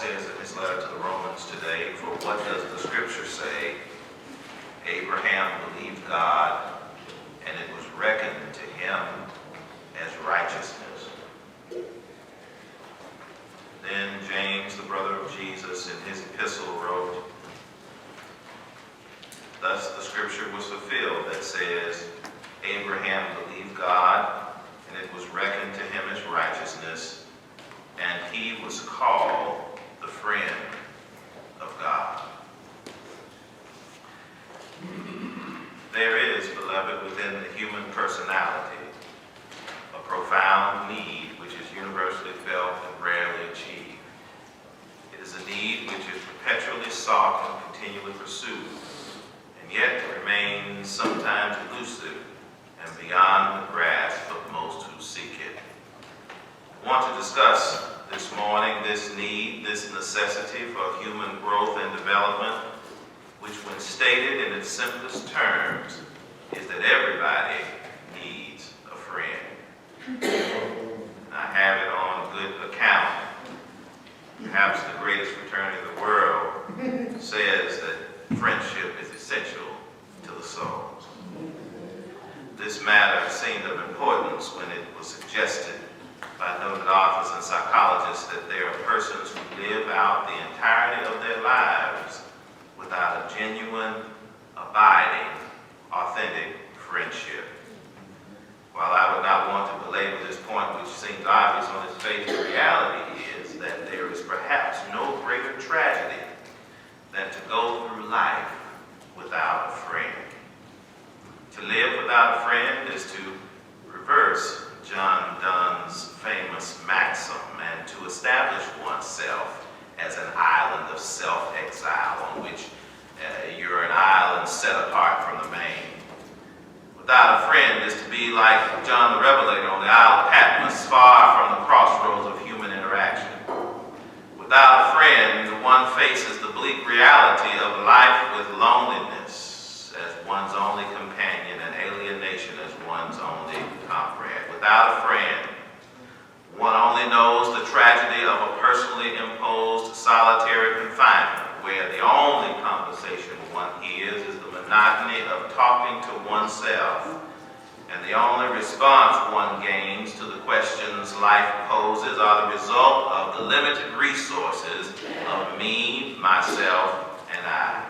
says in his letter to the Romans today, for what does the scripture say? Abraham believed God, and it was reckoned to him as righteousness. Then James, the brother of Jesus, in his epistle wrote, thus the scripture was fulfilled that says, Abraham believed God, and it was reckoned to him as righteousness, and he was called the friend of God. There is, beloved, within the human personality, a profound need which is universally felt and rarely achieved. It is a need which is perpetually sought and continually pursued, and yet remains sometimes elusive and beyond the grasp of most who seek it. I want to discuss this morning this need, this necessity for human growth and development, which when stated in its simplest terms is that everybody needs a friend. I have it on good account. Perhaps the greatest fraternity in the world says that friendship is essential to the soul. This matter seemed of importance when it was suggested by noted authors and psychologists that there are persons who live out the entirety of their lives without a genuine, abiding, authentic friendship. While I would not want to belabor this point, which seems obvious on its face, the reality is that there is perhaps no greater tragedy than to go through life without a friend. To live without a friend is to reverse John Donne's famous maxim and to establish oneself as an island of self-exile on which you're an island set apart from the main. Without a friend is to be like John the Revelator on the Isle of Patmos, far from the crossroads of human interaction. Without a friend, one faces the bleak reality of life with loneliness as one's only companion and alienation as one's only comrade. Without a friend, one only knows the tragedy of a personally imposed solitary confinement, where the only conversation one hears is the monotony of talking to oneself, and the only response one gains to the questions life poses are the result of the limited resources of me, myself, and I.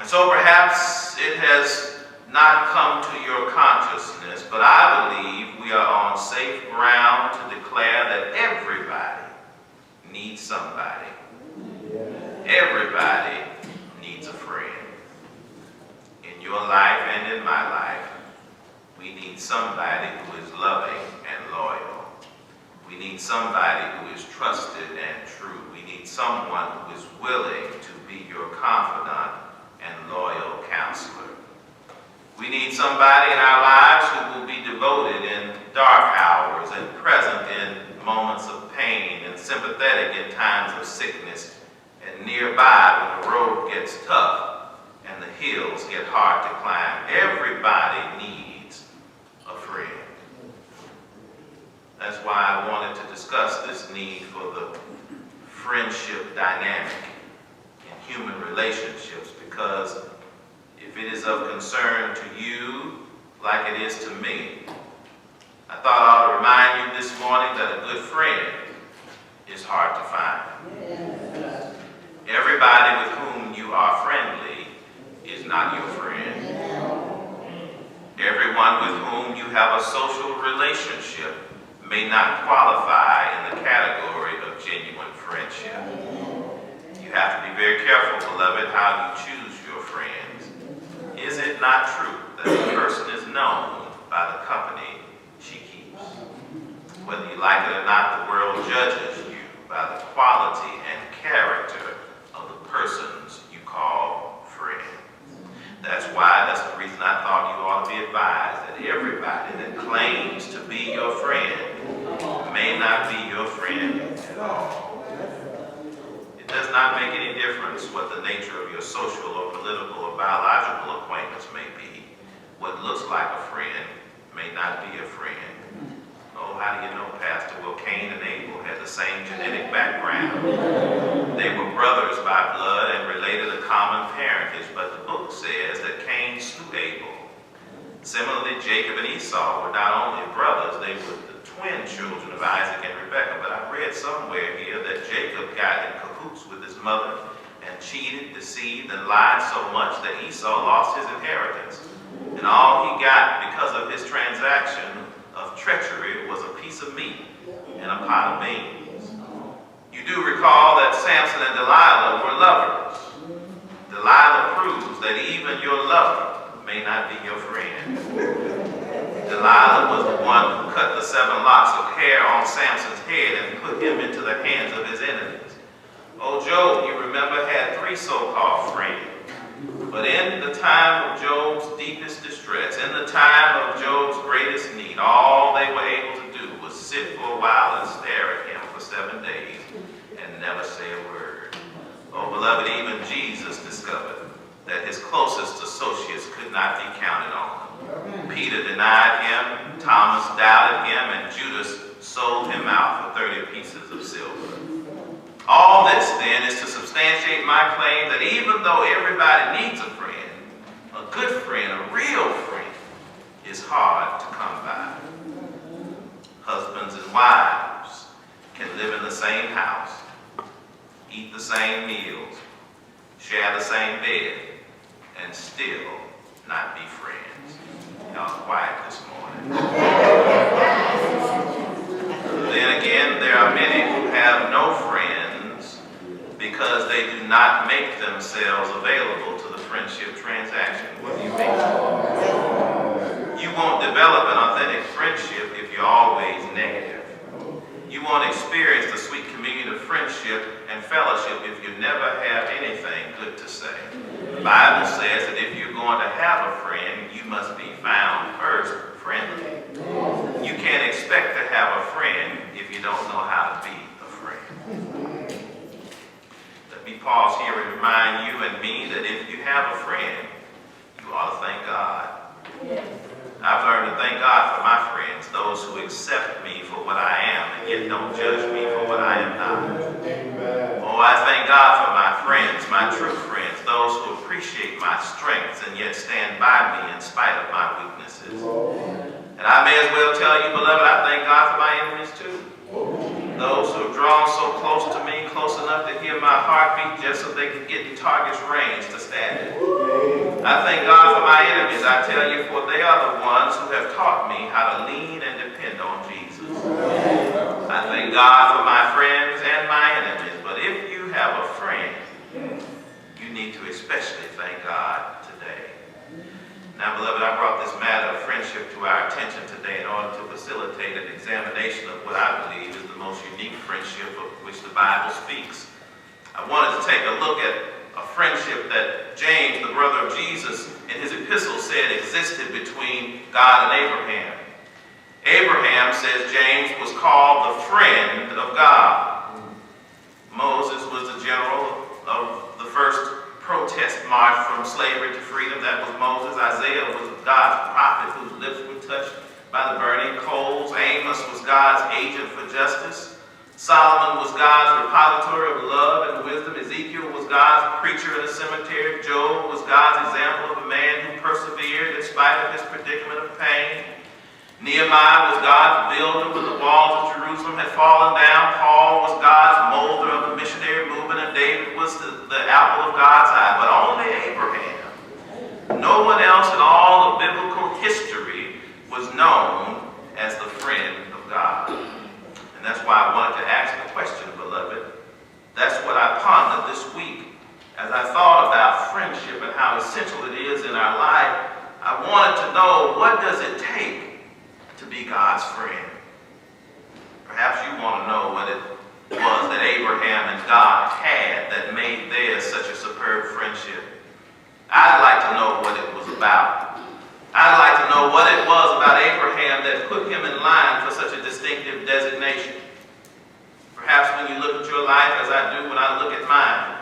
And so perhaps it has not come to your consciousness, but I believe we are on safe ground to declare that everybody needs somebody. Everybody needs a friend. In your life and in my life, we need somebody who is loving and loyal. We need somebody who is trusted and true. We need someone who is willing to be your confidant and loyal counselor. We need somebody in our lives who will be devoted in dark hours and present in moments of pain and sympathetic in times of sickness and nearby when the road gets tough and the hills get hard to climb. Everybody needs a friend. That's why I wanted to discuss this need for the friendship dynamic in human relationships, because if it is of concern to you like it is to me, I thought I ought to remind you this morning that a good friend is hard to find. Yes. Everybody with whom you are friendly is not your friend. Everyone with whom you have a social relationship may not qualify in the category of genuine friendship. You have to be very careful, beloved, how you choose your friends. Is it not true that a person is known by the company she keeps? Whether you like it or not, the world judges you by the quality and character of the persons you call friend. That's the reason I thought you ought to be advised that everybody that claims to be your friend may not be your friend at all. It does not make any difference what the nature of your social or political or biological acquaintance may be. What looks like a friend may not be a friend. Oh, how do you know, Pastor? Well, Cain and Abel had the same genetic background. They were brothers by blood and related to common parentage, but the book says that Cain slew Abel. Similarly, Jacob and Esau were not only brothers, they were the twin children of Isaac and Rebekah. But I read somewhere here that Jacob got in cahoots with his mother and cheated, deceived, and lied so much that Esau lost his inheritance. And all he got because of his transaction of treachery was a piece of meat and a pot of beans. You do recall that Samson and Delilah were lovers. Delilah proves that even your lover may not be your friend. Delilah was the one who cut the 7 locks of hair on Samson's head and put him into the hands of his enemies. Oh, Job, you remember, had 3 so-called friends. But in the time of Job's deepest distress, in the time of Job's greatest need, all they were able to do was sit for a while and stare at him for 7 days and never say a word. Oh, beloved, even Jesus discovered that his closest associates could not be counted on. Peter denied him, Thomas doubted him, and Judas sold him out for 30 pieces of silver. All this, then, is to substantiate my claim that even though everybody needs a friend, a good friend, a real friend, is hard to come by. Husbands and wives can live in the same house, eat the same meals, share the same bed, and still not be friends. Y'all quiet this morning. Then again, there are many who have no friends because they do not make themselves available to the friendship transaction. What do you mean? You won't develop an authentic friendship if you're always negative. You won't experience the sweet communion of friendship and fellowship if you never have anything good to say. The Bible says that if you're going to have a friend, you must be found first friendly. You can't expect to have a friend if you don't know how to be a friend. Let me pause here and remind you and me that if you have a friend, you ought to thank God. I've learned to thank God for my friends, those who accept me for what I am and yet don't judge me for what I am not. Oh, I thank God for my friends, my true friends, those who appreciate my strengths and yet stand by me in spite of my weaknesses. And I may as well tell you, beloved, I thank God for my enemies too. Those who have drawn so close to me, close enough to hear my heartbeat just so they can get in target's range to stab it. I thank God for my enemies, I tell you, for they are the ones who have taught me how to lean and depend on Jesus. I thank God for my friends and my enemies, but if you have a friend, you need to especially thank God today. Now, beloved, I brought this matter of friendship to our attention today in order to facilitate an examination of what I believe is the most unique friendship of which the Bible speaks. I wanted to take a look at a friendship that James, the brother of Jesus, in his epistle said existed between God and Abraham. Abraham, says James, was called the friend of God. Moses was the general of the first protest march from slavery to freedom. That was Moses. Isaiah was God's prophet whose lips were touched by the burning coals. Amos was God's agent for justice. Solomon was God's repository of love and wisdom. Ezekiel was God's preacher in the cemetery. Job was God's example of a man who persevered in spite of his predicament of pain. Nehemiah was God's builder when the walls of Jerusalem had fallen down. Paul was God's molder of the missionary movement, and David was the apple of God's eye. But only Abraham, no one else in all of biblical history, was known as the friend of God. And that's why I wanted to ask the question, beloved. That's what I pondered this week. As I thought about friendship and how essential it is in our life, I wanted to know, what does it take to be God's friend? Perhaps you want to know what it was that Abraham and God had that made theirs such a superb friendship. I'd like to know what it was about. I'd like to know what it was about Abraham that put him in line for such a distinctive designation. Perhaps when you look at your life, as I do when I look at mine,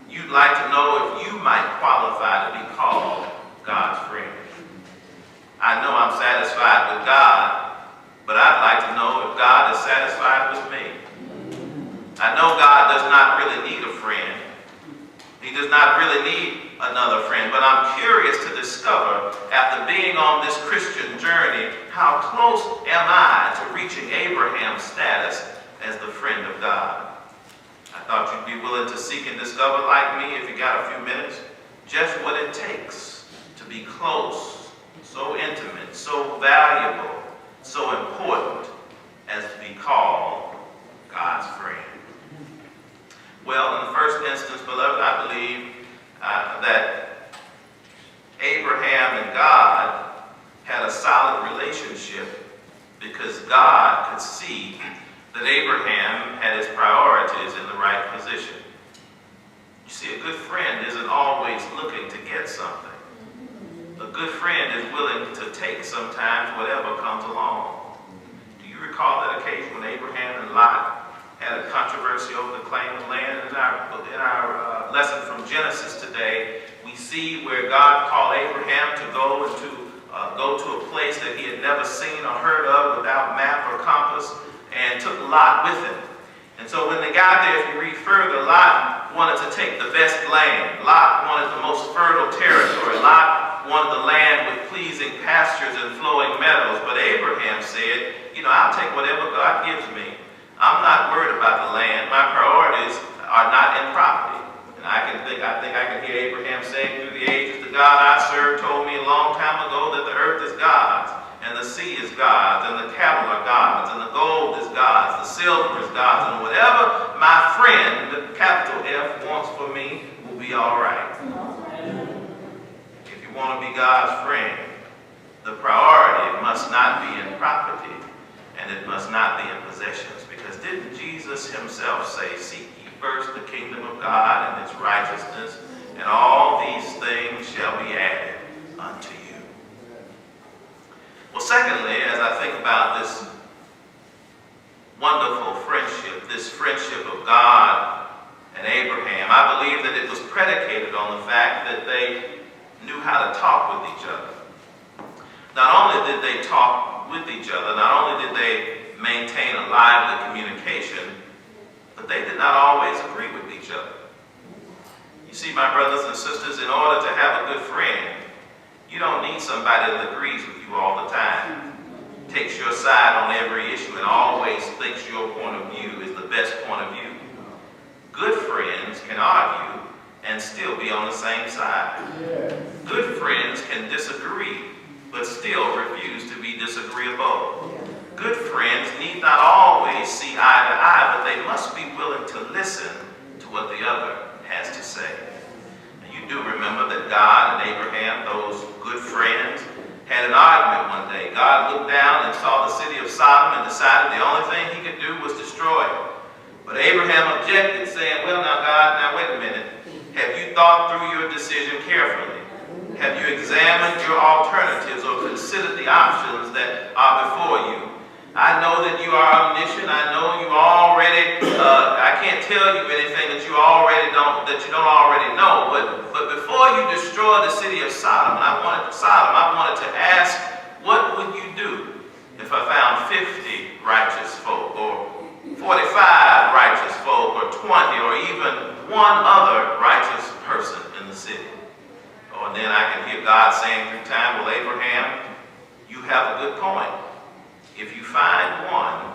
you'd like to know if you might qualify to be called God's friend. I know I'm satisfied with God, but I'd like to know if God is satisfied with me. not really need another friend, but I'm curious to discover, after being on this Christian journey, how close am I to reaching Abraham's status as the friend of God? I thought you'd be willing to seek and discover, like me, if you got a few minutes, just what it takes to be close, so intimate, so valuable, so important as to be called God's friend. Well, in the first instance, beloved, I believe that Abraham and God had a solid relationship because God could see that Abraham had his priorities in the right position. You see, a good friend isn't always looking to get something. A good friend is willing to take sometimes whatever comes along. Do you recall that occasion when Abraham and Lot had a controversy over the claim of land? In our lesson from Genesis today, we see where God called Abraham to go to a place that he had never seen or heard of without map or compass, and took Lot with him. And so when they got there, if you read further, Lot wanted to take the best land. Lot wanted the most fertile territory. Lot wanted the land with pleasing pastures and flowing meadows. But Abraham said, I'll take whatever God gives me. I'm not worried about the land. My priorities are not in property. And I think I can hear Abraham saying through the ages, the God I serve told me a long time ago that the earth is God's, and the sea is God's, and the cattle are God's, and the gold is God's, the silver is God's, and whatever my friend, capital F, wants for me will be all right. If you want to be God's friend, the priority must not be in property, and it must not be in possessions. Because didn't Jesus himself say, seek ye first the kingdom of God and its righteousness, and all these things shall be added unto you. Well, secondly, as I think about this wonderful friendship, this friendship of God and Abraham, I believe that it was predicated on the fact that they knew how to talk with each other. Not only did they talk with each other, not only did they maintain a lively communication, but they did not always agree with each other. You see, my brothers and sisters, in order to have a good friend, you don't need somebody that agrees with you all the time, takes your side on every issue, and always thinks your point of view is the best point of view. Good friends can argue and still be on the same side. Good friends can disagree, but still refuse to be disagreeable. Good friends need not always see eye to eye, but they must be willing to listen to what the other has to say. And you do remember that God and Abraham, those good friends, had an argument one day. God looked down and saw the city of Sodom and decided the only thing he could do was destroy it. But Abraham objected, saying, well, now God, now wait a minute. Have you thought through your decision carefully? Have you examined your alternatives or considered the options that are before you? I know that you are omniscient. I know you already, I can't tell you anything that you don't already know. But before you destroy the city of Sodom, I wanted to ask, what would you do if I found 50 righteous folk, or 45 righteous folk, or 20, or even one other righteous person in the city? And then I can hear God saying through time, well, Abraham, you have a good point. If you find one,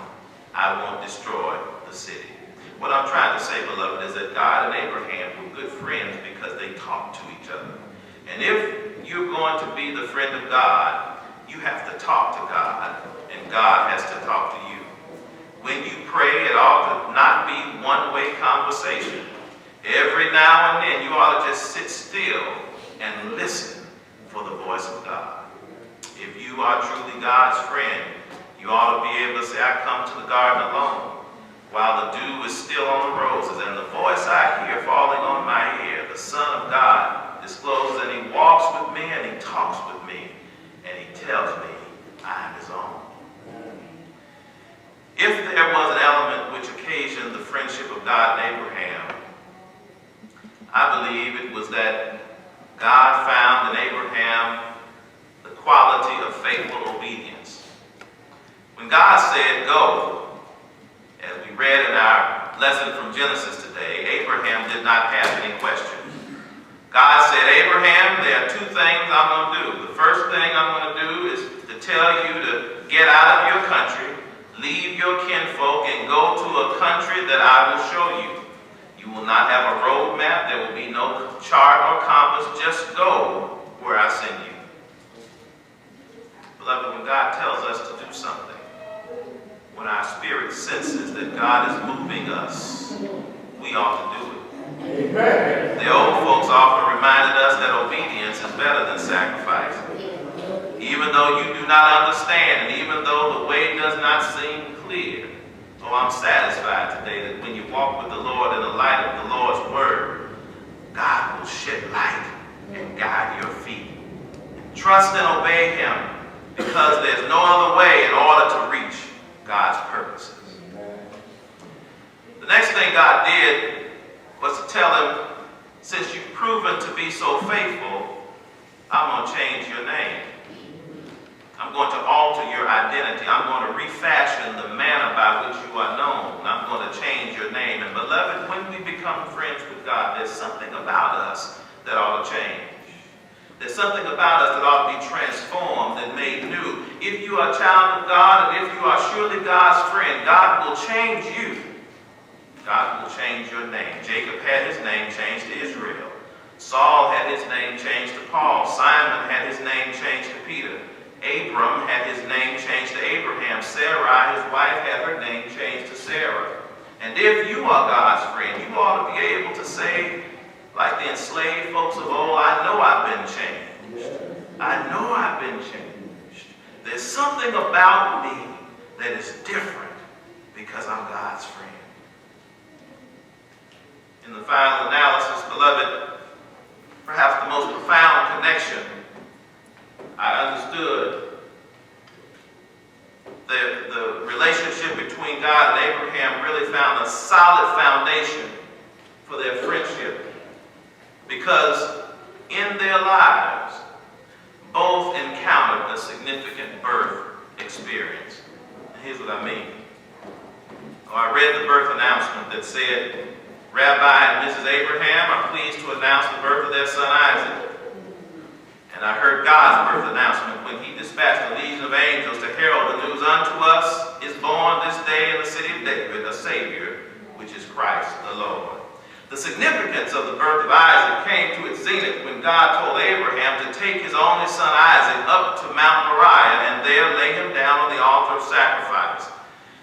I won't destroy the city. What I'm trying to say, beloved, is that God and Abraham were good friends because they talked to each other. And if you're going to be the friend of God, you have to talk to God, and God has to talk to you. When you pray, it ought to not be one-way conversation. Every now and then, you ought to just sit still and listen for the voice of God. If you are truly God's friend, you ought to be able to say, I come to the garden alone while the dew is still on the roses, and the voice I hear falling on my ear, the Son of God discloses, and he walks with me, and he talks with me, and he tells me I am his own. If there was an element which occasioned the friendship of God and Abraham, I believe it was that God found in Abraham the quality of faithful obedience. When God said, go, as we read in our lesson from Genesis today, Abraham did not have any questions. God said, Abraham, there are two things I'm going to do. The first thing I'm going to do is to tell you to get out of your country, leave your kinfolk, and go to a country that I will show you. You will not have a road map. There will be no chart or compass. Just go where I send you. Beloved, when God tells us to do something, when our spirit senses that God is moving us, we ought to do it. Amen. The old folks often reminded us that obedience is better than sacrifice. Even though you do not understand, and even though the way does not seem clear, I'm satisfied today that when you walk with the Lord in the light of the Lord's word, God will shed light and guide your feet. Trust and obey him, because there's no other way in order to reach God's purposes. The next thing God did was to tell him, since you've proven to be so faithful, I'm going to change your name. I'm going to alter your identity. I'm going to refashion the manner by which you are known. I'm going to change your name. And beloved, when we become friends with God, there's something about us that ought to change. There's something about us that ought to be transformed and made new. If you are a child of God, and if you are surely God's friend, God will change you. God will change your name. Jacob had his name changed to Israel. Saul had his name changed to Paul. Simon had his name changed to Peter. Abram had his name changed to Abraham. Sarai, his wife, had her name changed to Sarah. And if you are God's friend, you ought to be able to say, like the enslaved folks of old, I know I've been changed. I know I've been changed. There's something about me that is different because I'm God's friend. In the final analysis, beloved, perhaps the most profound connection I understood the relationship between God and Abraham really found a solid foundation for their friendship, because in their lives both encountered a significant birth experience. And here's what I mean. I read the birth announcement that said, Rabbi and Mrs. Abraham are pleased to announce the birth of their son Isaac. And I heard God's birth announcement when he dispatched a legion of angels to herald the news, unto us is born this day in the city of David a Savior, which is Christ the Lord. The significance of the birth of Isaac came to its zenith when God told Abraham to take his only son Isaac up to Mount Moriah and there lay him down on the altar of sacrifice.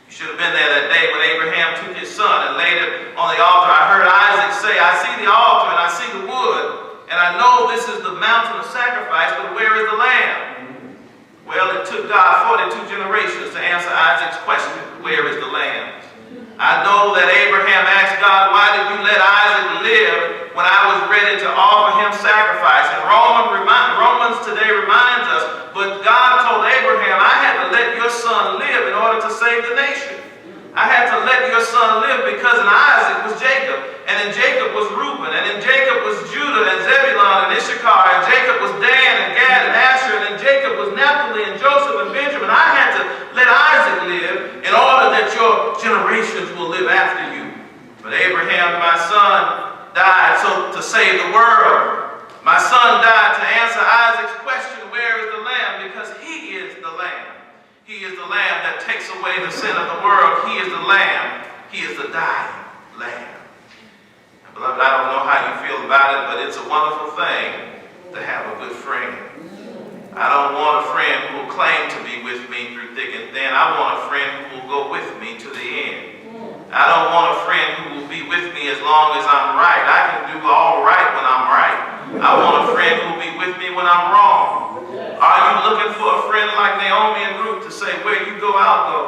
You should have been there that day when Abraham took his son and laid it on the altar. I heard Isaac say, I see the altar and I see the wood, and I know this is the mountain of sacrifice, but where is the lamb? Well, it took God 42 generations to answer Isaac's question, where is the lamb? I know that Abraham asked God, why did you let Isaac live when I was ready to offer him sacrifice? And Romans today reminds us, but God told Abraham, I had to let your son live in order to save the nation. I had to let your son live because in Isaac was Jacob, and in Jacob was Reuben, and in Jacob was Judah and Zebulun and Issachar, and Jacob was Dan and Gad and Asher, and in Jacob was Naphtali and Joseph and Benjamin. I had to let Isaac live in order that your generations will live after you. But Abraham, my son, died so to save the world. My son died to answer Isaac's question, where is the lamb? Because he is the lamb. He is the lamb that takes away the sin of the world. He is the lamb. He is the dying lamb. And beloved, I don't know how you feel about it, but it's a wonderful thing to have a good friend. I don't want a friend who will claim to be with me through thick and thin. I want a friend who will go with me to the end. I don't want a friend who will be with me as long as I'm right. I can do all right when I'm right. I want a friend who will be with me when I'm wrong. Are you looking for a friend like Naomi and Ruth to say, where you go, I'll go?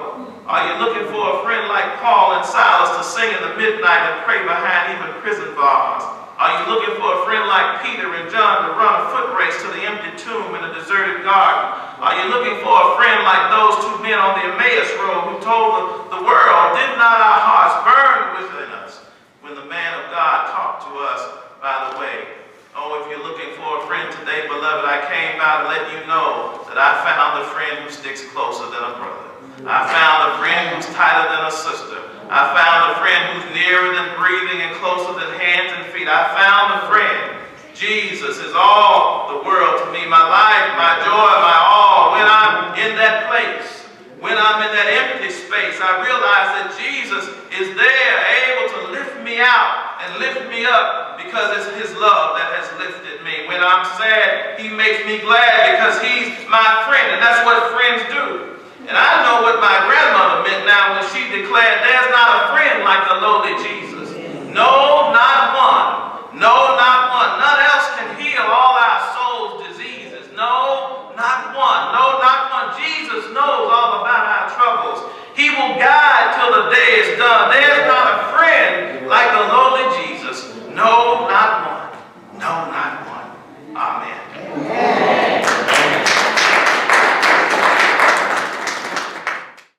Are you looking for a friend like Paul and Silas to sing in the midnight and pray behind even prison bars? Are you looking for a friend like Peter and John to run a foot race to the empty tomb in a deserted garden? Are you looking for a friend like those two men on the Emmaus road who told the world, did not our hearts burn within us when the man of God talked to us by the way? Oh, if you're looking for a friend today, beloved, I came by to let you know that I found a friend who sticks closer than a brother. I found a friend who's tighter than a sister. I found a friend who's nearer than breathing and closer than hands and feet. I found a friend, Jesus is all the world to me, my life, my joy, my all. When I'm in that place, when I'm in that empty space, I realize that Jesus is there, able to lift me out and lift me up because it's his love that has lifted me. When I'm sad, he makes me glad because he's my friend, and that's what friends do. And I know what my grandmother meant now when she declared, there's not a friend like the lowly Jesus. No, not one. No, not one. None else can heal all our soul's diseases. No, not one. No, not one. Jesus knows all about our troubles. He will guide till the day is done.